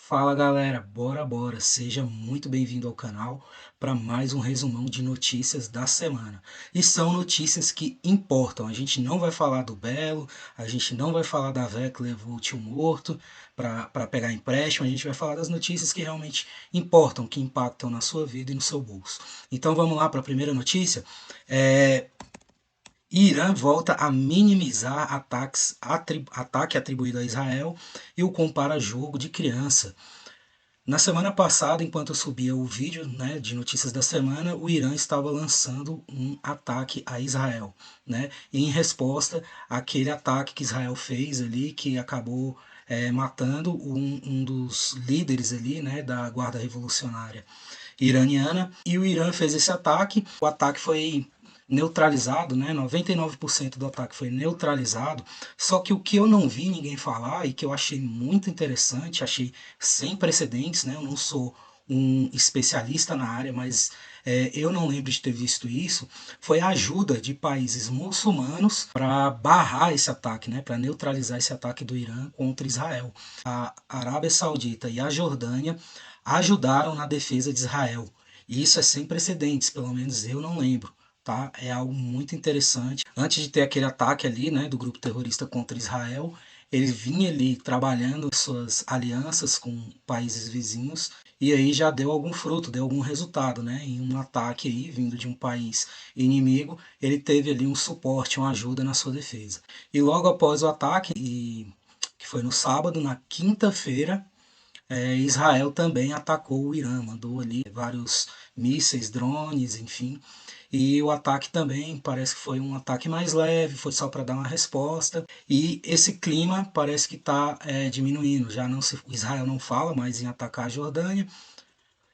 Fala galera, bora, seja muito bem-vindo ao canal para mais um resumão de notícias da semana. E são notícias que importam, a gente não vai falar do Belo, a gente não vai falar da véia que levou o tio morto para pegar empréstimo, a gente vai falar das notícias que realmente importam, que impactam na sua vida e no seu bolso. Então vamos lá para a primeira notícia. Irã volta a minimizar ataque atribuído a Israel e o compara a jogo de criança. Na semana passada, enquanto eu subia o vídeo, né, de notícias da semana, o Irã estava lançando um ataque a Israel, né, e em resposta àquele ataque que Israel fez ali, que acabou matando um dos líderes ali, né, da Guarda Revolucionária iraniana, e o Irã fez esse ataque. O ataque foi neutralizado, né? 99% do ataque foi neutralizado. Só que o que eu não vi ninguém falar e que eu achei muito interessante, achei sem precedentes, né? Eu não sou um especialista na área, mas eu não lembro de ter visto isso, foi a ajuda de países muçulmanos para barrar esse ataque, né, para neutralizar esse ataque do Irã contra Israel. A Arábia Saudita e a Jordânia ajudaram na defesa de Israel. E isso é sem precedentes, pelo menos eu não lembro. Tá? É algo muito interessante. Antes de ter aquele ataque ali, né, do grupo terrorista contra Israel, ele vinha ali trabalhando suas alianças com países vizinhos e aí já deu algum fruto, deu algum resultado, né? Em um ataque aí vindo de um país inimigo, ele teve ali um suporte, uma ajuda na sua defesa. E logo após o ataque, que foi no sábado, na quinta-feira, Israel também atacou o Irã, mandou ali vários mísseis, drones, enfim. E o ataque também parece que foi um ataque mais leve, foi só para dar uma resposta. E esse clima parece que está diminuindo. Já não se, Israel não fala mais em atacar a Jordânia,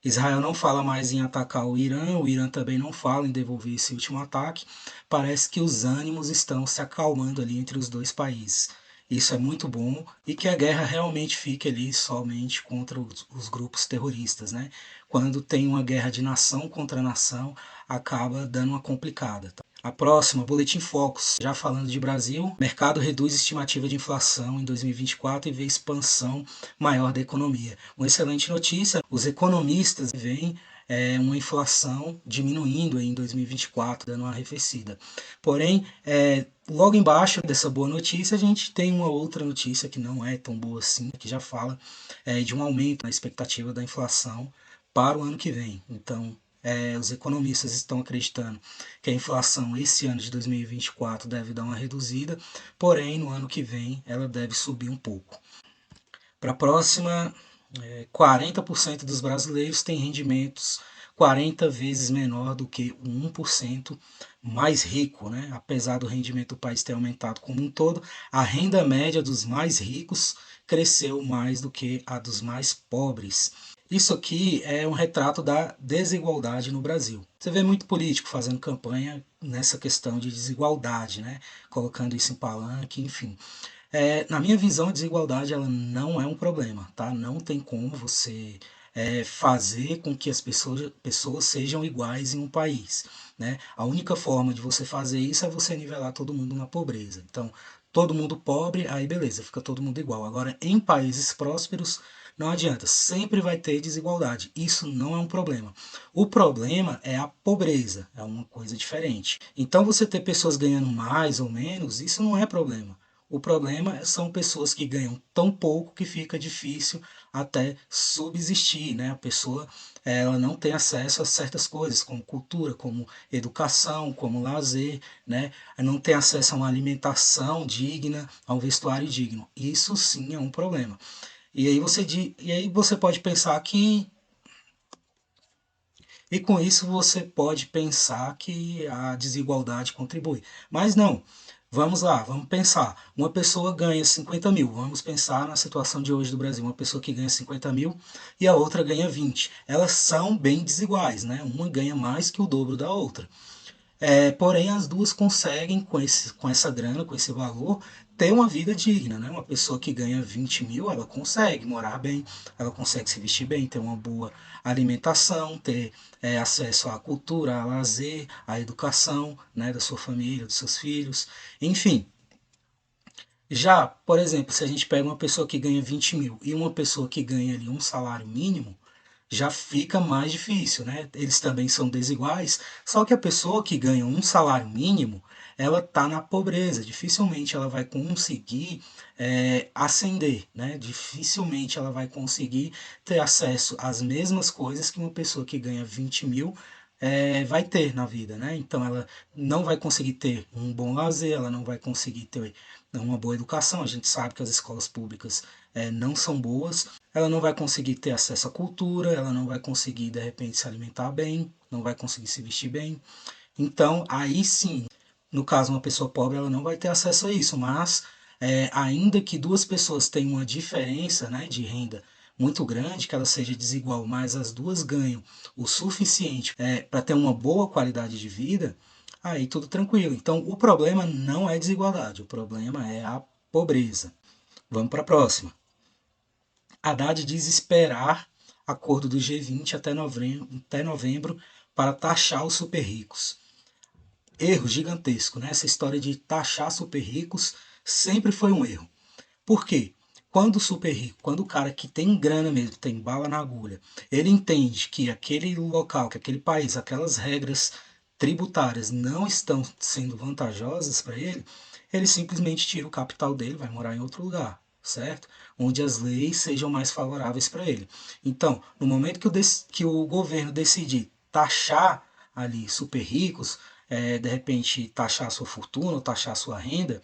Israel não fala mais em atacar o Irã também não fala em devolver esse último ataque. Parece que os ânimos estão se acalmando ali entre os dois países. Isso é muito bom e que a guerra realmente fique ali somente contra os grupos terroristas, né? Quando tem uma guerra de nação contra nação, acaba dando uma complicada. Tá? A próxima, Boletim Focus, já falando de Brasil, mercado reduz estimativa de inflação em 2024 e vê expansão maior da economia. Uma excelente notícia, os economistas veem uma inflação diminuindo em 2024, dando uma arrefecida. Porém, logo embaixo dessa boa notícia, a gente tem uma outra notícia que não é tão boa assim, que já fala de um aumento na expectativa da inflação para o ano que vem. Então, os economistas estão acreditando que a inflação esse ano de 2024 deve dar uma reduzida, porém no ano que vem ela deve subir um pouco. Para a próxima, 40% dos brasileiros têm rendimentos 40 vezes menor do que o 1% mais rico, né? Apesar do rendimento do país ter aumentado como um todo, a renda média dos mais ricos cresceu mais do que a dos mais pobres. Isso aqui é um retrato da desigualdade no Brasil. Você vê muito político fazendo campanha nessa questão de desigualdade, né? Colocando isso em palanque, enfim. Na minha visão, a desigualdade ela não é um problema, tá? Não tem como você fazer com que as pessoas sejam iguais em um país, né? A única forma de você fazer isso é você nivelar todo mundo na pobreza. Então, todo mundo pobre, aí beleza, fica todo mundo igual. Agora, em países prósperos, não adianta, sempre vai ter desigualdade. Isso não é um problema. O problema é a pobreza, é uma coisa diferente. Então, você ter pessoas ganhando mais ou menos, isso não é problema. O problema são pessoas que ganham tão pouco que fica difícil até subsistir, né? A pessoa ela não tem acesso a certas coisas, como cultura, como educação, como lazer, né? Não tem acesso a uma alimentação digna, a um vestuário digno. Isso sim é um problema. E aí você pode pensar que e com isso você pode pensar que a desigualdade contribui. Mas não. Vamos lá, vamos pensar. Uma pessoa ganha 50 mil. Vamos pensar na situação de hoje do Brasil. Uma pessoa que ganha 50 mil e a outra ganha 20. Elas são bem desiguais, né? Uma ganha mais que o dobro da outra. Porém, as duas conseguem, com essa grana, com esse valor, ter uma vida digna. Né? Uma pessoa que ganha 20 mil, ela consegue morar bem, ela consegue se vestir bem, ter uma boa alimentação, ter acesso à cultura, a lazer, à educação, né, da sua família, dos seus filhos, enfim. Já, por exemplo, se a gente pega uma pessoa que ganha 20 mil e uma pessoa que ganha ali um salário mínimo, já fica mais difícil, né? Eles também são desiguais, só que a pessoa que ganha um salário mínimo, ela está na pobreza, dificilmente ela vai conseguir ascender, né? Dificilmente ela vai conseguir ter acesso às mesmas coisas que uma pessoa que ganha 20 mil vai ter na vida, né? Então ela não vai conseguir ter um bom lazer, ela não vai conseguir ter uma boa educação. A gente sabe que as escolas públicas não são boas, ela não vai conseguir ter acesso à cultura, ela não vai conseguir de repente se alimentar bem, não vai conseguir se vestir bem. Então, aí sim, no caso, uma pessoa pobre, ela não vai ter acesso a isso, mas ainda que duas pessoas tenham uma diferença, né, de renda muito grande, que ela seja desigual, mas as duas ganham o suficiente para ter uma boa qualidade de vida, aí tudo tranquilo. Então, o problema não é desigualdade, o problema é a pobreza. Vamos para a próxima. Haddad diz esperar acordo do G20 até novembro para taxar os super ricos. Erro gigantesco, né? Essa história de taxar super ricos sempre foi um erro. Por quê? Quando o super rico, quando o cara que tem grana mesmo, tem bala na agulha, ele entende que aquele local, que aquele país, aquelas regras tributárias não estão sendo vantajosas para ele, ele simplesmente tira o capital dele, vai morar em outro lugar, certo? Onde as leis sejam mais favoráveis para ele. Então, no momento que o governo decidir taxar ali super ricos, de repente taxar a sua fortuna ou taxar a sua renda,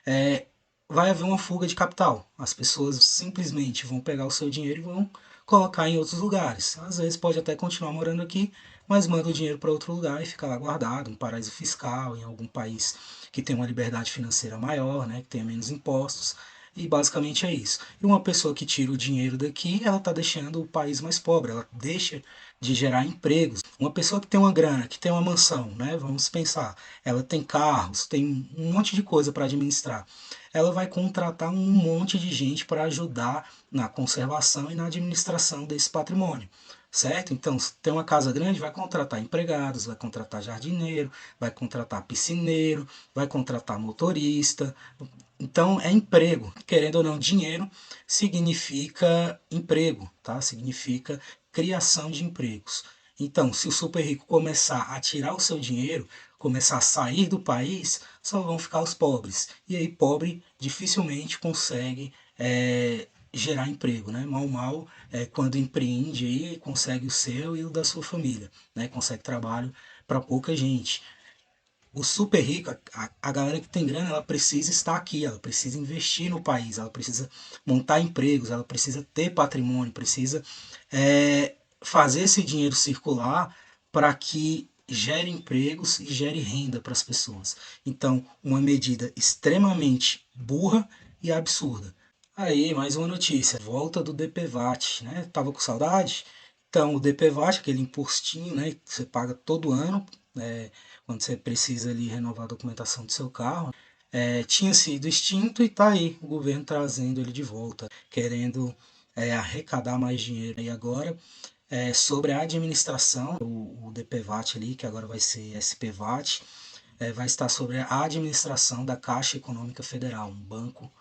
é, vai haver uma fuga de capital. As pessoas simplesmente vão pegar o seu dinheiro e vão colocar em outros lugares. Às vezes pode até continuar morando aqui, mas manda o dinheiro para outro lugar e fica lá guardado, um paraíso fiscal, em algum país que tem uma liberdade financeira maior, né, que tenha menos impostos. E basicamente é isso. E uma pessoa que tira o dinheiro daqui, ela está deixando o país mais pobre, ela deixa de gerar empregos. Uma pessoa que tem uma grana, que tem uma mansão, né? Vamos pensar, ela tem carros, tem um monte de coisa para administrar. Ela vai contratar um monte de gente para ajudar na conservação e na administração desse patrimônio, certo? Então, se tem uma casa grande, vai contratar empregados, vai contratar jardineiro, vai contratar piscineiro, vai contratar motorista. Então, é emprego. Querendo ou não, dinheiro significa emprego, tá? Significa criação de empregos. Então, se o super rico começar a tirar o seu dinheiro, começar a sair do país, só vão ficar os pobres. E aí, pobre dificilmente consegue gerar emprego, né? Mal, quando empreende aí, consegue o seu e o da sua família, né? Consegue trabalho para pouca gente. O super rico, a galera que tem grana, ela precisa estar aqui, ela precisa investir no país, ela precisa montar empregos, ela precisa ter patrimônio, precisa fazer esse dinheiro circular para que gere empregos e gere renda para as pessoas. Então, uma medida extremamente burra e absurda. Aí, mais uma notícia, volta do DPVAT, né? Tava com saudade? Então, o DPVAT, aquele impostinho, né, que você paga todo ano, quando você precisa ali renovar a documentação do seu carro, tinha sido extinto e tá aí o governo trazendo ele de volta, querendo arrecadar mais dinheiro. E agora, sobre a administração, o DPVAT ali, que agora vai ser SPVAT, vai estar sobre a administração da Caixa Econômica Federal, um banco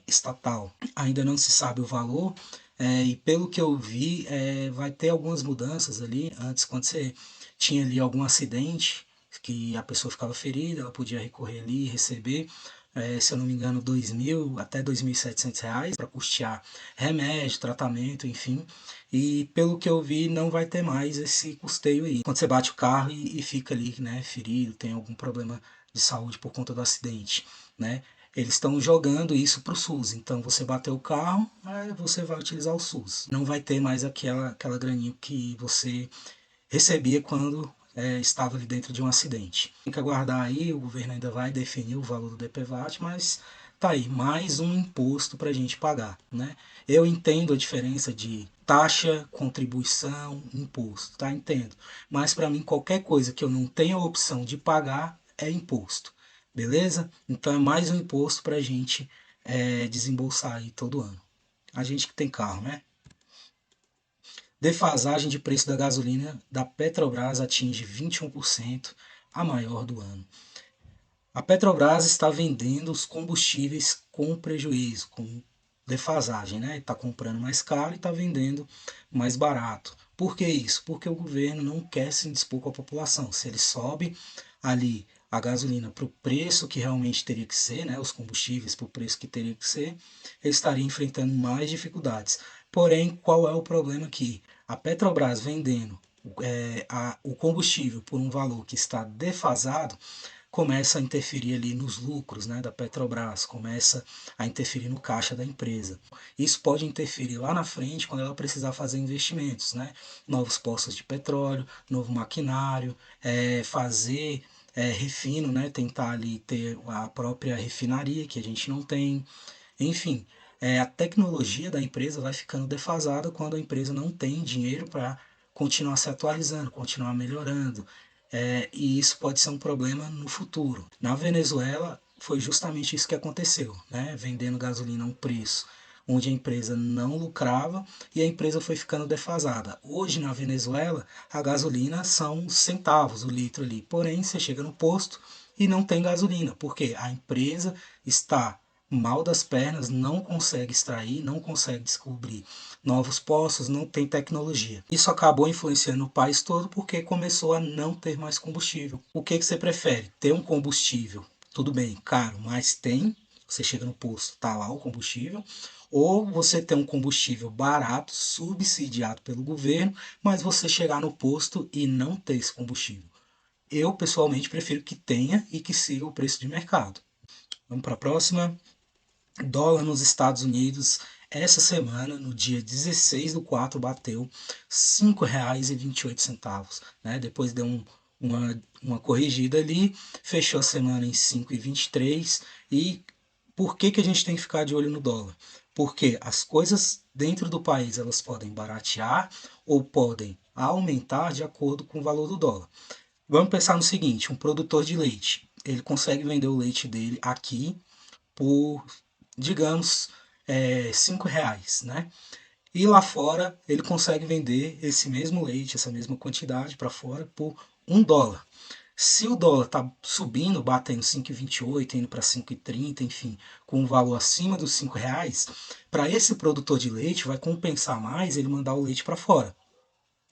estatal. Ainda não se sabe o valor, e pelo que eu vi, vai ter algumas mudanças ali. Antes, quando você tinha ali algum acidente, que a pessoa ficava ferida, ela podia recorrer ali e receber, se eu não me engano, 2.000 até R$ 2.700 para custear remédio, tratamento, enfim. E pelo que eu vi, não vai ter mais esse custeio aí. Quando você bate o carro e fica ali, né, ferido, tem algum problema de saúde por conta do acidente, né? Eles estão jogando isso para o SUS. Então, você bateu o carro, você vai utilizar o SUS. Não vai ter mais aquela graninha que você recebia quando estava ali dentro de um acidente. Tem que aguardar aí, o governo ainda vai definir o valor do DPVAT, mas tá aí, mais um imposto para a gente pagar, né? Eu entendo a diferença de taxa, contribuição, imposto, tá? Entendo. Mas para mim, qualquer coisa que eu não tenha a opção de pagar é imposto, beleza? Então é mais um imposto para a gente desembolsar aí todo ano. A gente que tem carro, né? Defasagem de preço da gasolina da Petrobras atinge 21%, a maior do ano. A Petrobras está vendendo os combustíveis com prejuízo, com defasagem, né? Está comprando mais caro e está vendendo mais barato. Por que isso? Porque o governo não quer se indispor com a população. Se ele sobe ali a gasolina para o preço que realmente teria que ser, né? Os combustíveis para o preço que teria que ser, ele estaria enfrentando mais dificuldades. Porém, qual é o problema aqui? A Petrobras vendendo o combustível por um valor que está defasado, começa a interferir ali nos lucros, né, da Petrobras, começa a interferir no caixa da empresa. Isso pode interferir lá na frente quando ela precisar fazer investimentos, né, novos poços de petróleo, novo maquinário, fazer refino, né, tentar ali ter a própria refinaria que a gente não tem, enfim. A tecnologia da empresa vai ficando defasada quando a empresa não tem dinheiro para continuar se atualizando, continuar melhorando, e isso pode ser um problema no futuro. Na Venezuela, foi justamente isso que aconteceu, né? Vendendo gasolina a um preço onde a empresa não lucrava e a empresa foi ficando defasada. Hoje na Venezuela, a gasolina são centavos o litro ali, porém você chega no posto e não tem gasolina, porque a empresa está mal das pernas, não consegue extrair, não consegue descobrir novos poços, não tem tecnologia. Isso acabou influenciando o país todo porque começou a não ter mais combustível. O que você prefere? Ter um combustível, tudo bem, caro, mas tem, você chega no posto, tá lá o combustível, ou você tem um combustível barato, subsidiado pelo governo, mas você chegar no posto e não ter esse combustível. Eu, pessoalmente, prefiro que tenha e que siga o preço de mercado. Vamos para a próxima. Dólar nos Estados Unidos, essa semana, no dia 16/4, bateu R$ 5,28. Né? Depois deu uma corrigida ali, fechou a semana em 5,23. E por que a gente tem que ficar de olho no dólar? Porque as coisas dentro do país elas podem baratear ou podem aumentar de acordo com o valor do dólar. Vamos pensar no seguinte: um produtor de leite, ele consegue vender o leite dele aqui por, digamos, R$ 5, né? E lá fora ele consegue vender esse mesmo leite, essa mesma quantidade para fora por US$ 1. Se o dólar está subindo, batendo 5,28, indo para 5,30, enfim, com um valor acima dos R$ 5, para esse produtor de leite vai compensar mais ele mandar o leite para fora,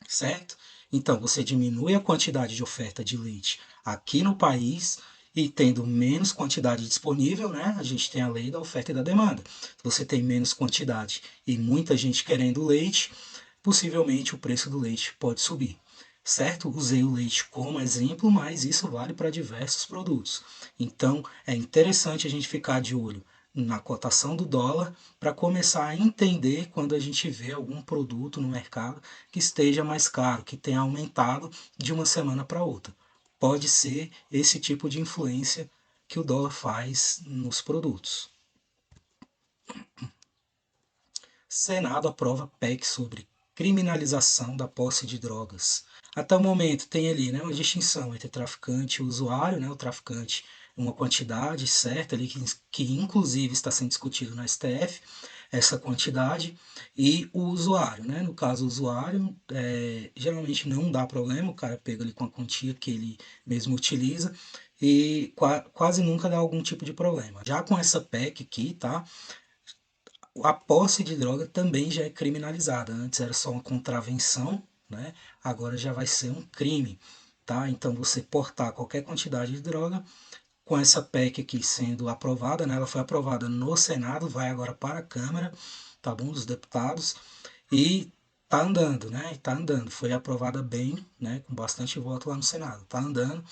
certo? Então você diminui a quantidade de oferta de leite aqui no país e tendo menos quantidade disponível, né? A gente tem a lei da oferta e da demanda. Se você tem menos quantidade e muita gente querendo leite, possivelmente o preço do leite pode subir. Certo? Usei o leite como exemplo, mas isso vale para diversos produtos. Então é interessante a gente ficar de olho na cotação do dólar para começar a entender quando a gente vê algum produto no mercado que esteja mais caro, que tenha aumentado de uma semana para outra. Pode ser esse tipo de influência que o dólar faz nos produtos. Senado aprova PEC sobre criminalização da posse de drogas. Até o momento tem ali, né, uma distinção entre traficante e usuário, né, o traficante uma quantidade certa ali que inclusive está sendo discutido no STF, essa quantidade, e o usuário, né, no caso o usuário geralmente não dá problema, o cara pega ali com a quantia que ele mesmo utiliza e quase nunca dá algum tipo de problema. Já com essa PEC aqui, tá, a posse de droga também já é criminalizada. Antes era só uma contravenção, né? Agora já vai ser um crime, tá? Então você portar qualquer quantidade de droga, com essa PEC aqui sendo aprovada, né? Ela foi aprovada no Senado, vai agora para a Câmara, tá bom? Dos deputados e tá andando, né? Tá andando. Foi aprovada bem, né? Com bastante voto lá no Senado. Tá andando.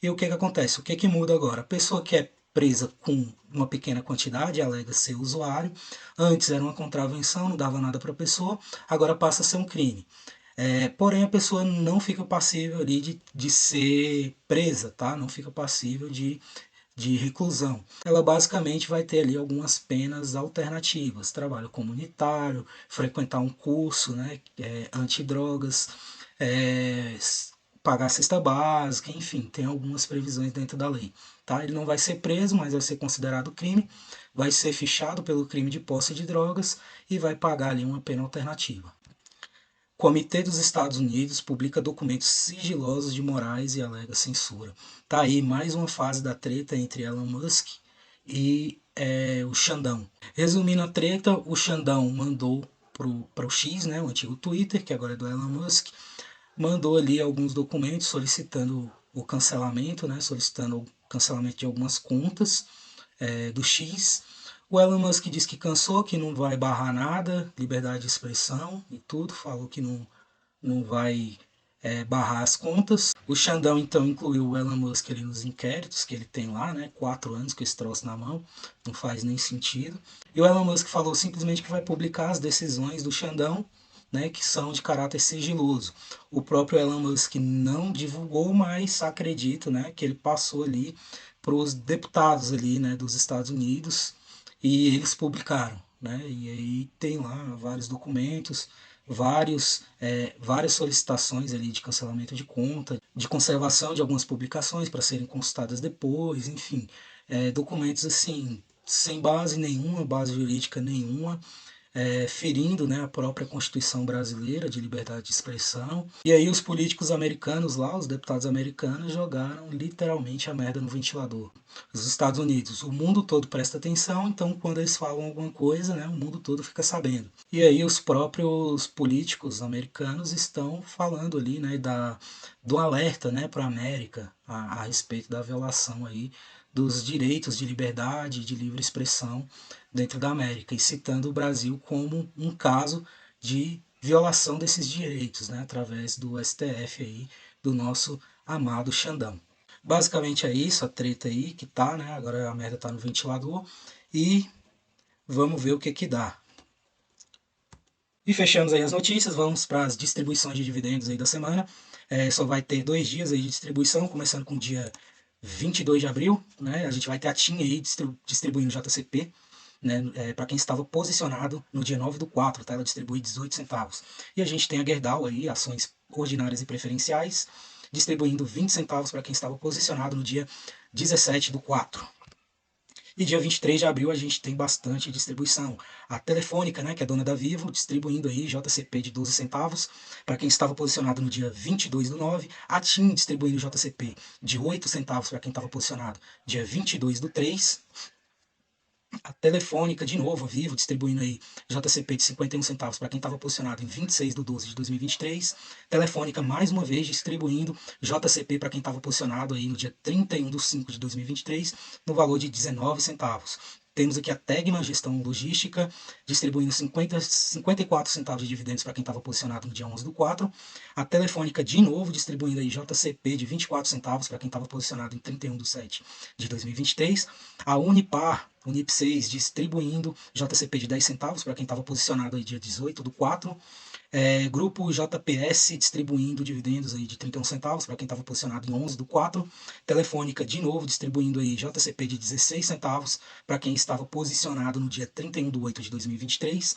E o que que acontece? O que que muda agora? A pessoa que é presa com uma pequena quantidade, alega ser usuário. Antes era uma contravenção, não dava nada para a pessoa, agora passa a ser um crime. Porém, a pessoa não fica passível ali de ser presa, tá? Não fica passível de reclusão. Ela basicamente vai ter ali algumas penas alternativas, trabalho comunitário, frequentar um curso, né, antidrogas, é, pagar cesta básica, enfim, tem algumas previsões dentro da lei. Tá? Ele não vai ser preso, mas vai ser considerado crime, vai ser fichado pelo crime de posse de drogas e vai pagar ali uma pena alternativa. Comitê dos Estados Unidos publica documentos sigilosos de Moraes e alega censura. Tá aí mais uma fase da treta entre Elon Musk e o Xandão. Resumindo a treta, o Xandão mandou para o X, né, o antigo Twitter, que agora é do Elon Musk, mandou ali alguns documentos solicitando o cancelamento, né, solicitando o cancelamento de algumas contas do X. O Elon Musk disse que cansou, que não vai barrar nada, liberdade de expressão e tudo, falou que não vai barrar as contas. O Xandão então incluiu o Elon Musk ali nos inquéritos que ele tem lá, né? 4 anos com esse troço na mão, não faz nem sentido. E o Elon Musk falou simplesmente que vai publicar as decisões do Xandão, né, que são de caráter sigiloso. O próprio Elon Musk não divulgou, mas acredito, né, que ele passou ali para os deputados ali, né, dos Estados Unidos e eles publicaram, né? E aí tem lá vários documentos, várias solicitações ali de cancelamento de conta, de conservação de algumas publicações para serem consultadas depois, enfim, documentos assim sem base nenhuma, base jurídica nenhuma, ferindo, né, a própria Constituição brasileira de liberdade de expressão. E aí os políticos americanos lá, os deputados americanos, jogaram literalmente a merda no ventilador. Os Estados Unidos, o mundo todo presta atenção, então quando eles falam alguma coisa, né, o mundo todo fica sabendo. E aí os próprios políticos americanos estão falando ali, né, do alerta, né, para a América a respeito da violação aí dos direitos de liberdade e de livre expressão dentro da América, e citando o Brasil como um caso de violação desses direitos, né, através do STF aí, do nosso amado Xandão. Basicamente é isso, a treta aí que tá, né? Agora a merda tá no ventilador e vamos ver o que que dá. E fechamos aí as notícias, vamos para as distribuições de dividendos aí da semana. Só vai ter 2 dias aí de distribuição, começando com o dia 22 de abril, né? A gente vai ter a TIM aí distribuindo JCP, né, para quem estava posicionado no dia 9/4, tá? Ela distribui 18 centavos. E a gente tem a Gerdau aí, ações ordinárias e preferenciais, distribuindo 20 centavos para quem estava posicionado no dia 17/4. E dia 23 de abril a gente tem bastante distribuição. A Telefônica, né, que é dona da Vivo, distribuindo aí JCP de 12 centavos para quem estava posicionado no dia 22/9. A TIM distribuindo JCP de 8 centavos para quem estava posicionado dia 22/3. A Telefônica, de novo, a Vivo, distribuindo aí JCP de 51 centavos para quem estava posicionado em 26/12 de 2023. Telefônica, mais uma vez, distribuindo JCP para quem estava posicionado aí no dia 31/5 de 2023, no valor de 19 centavos. Temos aqui a Tegma Gestão Logística, distribuindo 54 centavos de dividendos para quem estava posicionado no dia 11/4. A Telefônica, de novo, distribuindo aí JCP de 24 centavos para quem estava posicionado em 31/7 de 2023. A Unip 6, distribuindo JCP de 10 centavos para quem estava posicionado aí dia 18/4. Grupo JPS distribuindo dividendos aí de 31 centavos para quem estava posicionado em 11/4. Telefônica de novo distribuindo aí JCP de 16 centavos para quem estava posicionado no dia 31/8 de 2023.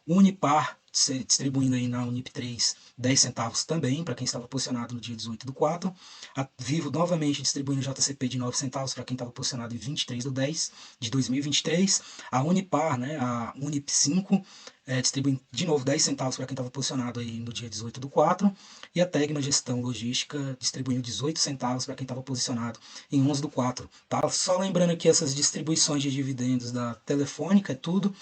Unipar distribuindo aí na Unip 3 10 centavos também para quem estava posicionado no dia 18/4. A Vivo novamente distribuindo JCP de 9 centavos para quem estava posicionado em 23/10 de 2023. A Unipar, né, a Unip 5, distribuindo de novo 10 centavos para quem estava posicionado aí no dia 18/4. E a Tegma Gestão Logística distribuindo 18 centavos para quem estava posicionado em 11/4. Tá? Só lembrando que essas distribuições de dividendos da Telefônica é tudo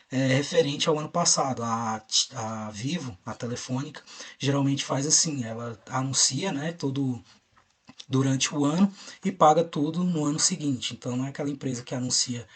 referente ao ano passado. A Vivo, a Telefônica, geralmente faz assim, ela anuncia, né, todo durante o ano e paga tudo no ano seguinte. Então não é aquela empresa que anuncia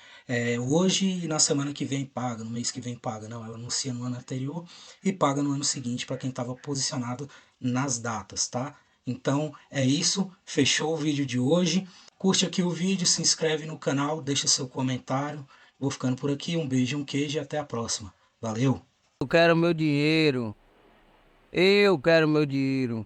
hoje e na semana que vem paga, no mês que vem paga. Não, ela anuncia no ano anterior e paga no ano seguinte para quem estava posicionado nas datas, tá? Então é isso, fechou o vídeo de hoje. Curte aqui o vídeo, se inscreve no canal, deixa seu comentário. Vou ficando por aqui, um beijo, um queijo e até a próxima. Valeu! Eu quero meu dinheiro. Eu quero meu dinheiro.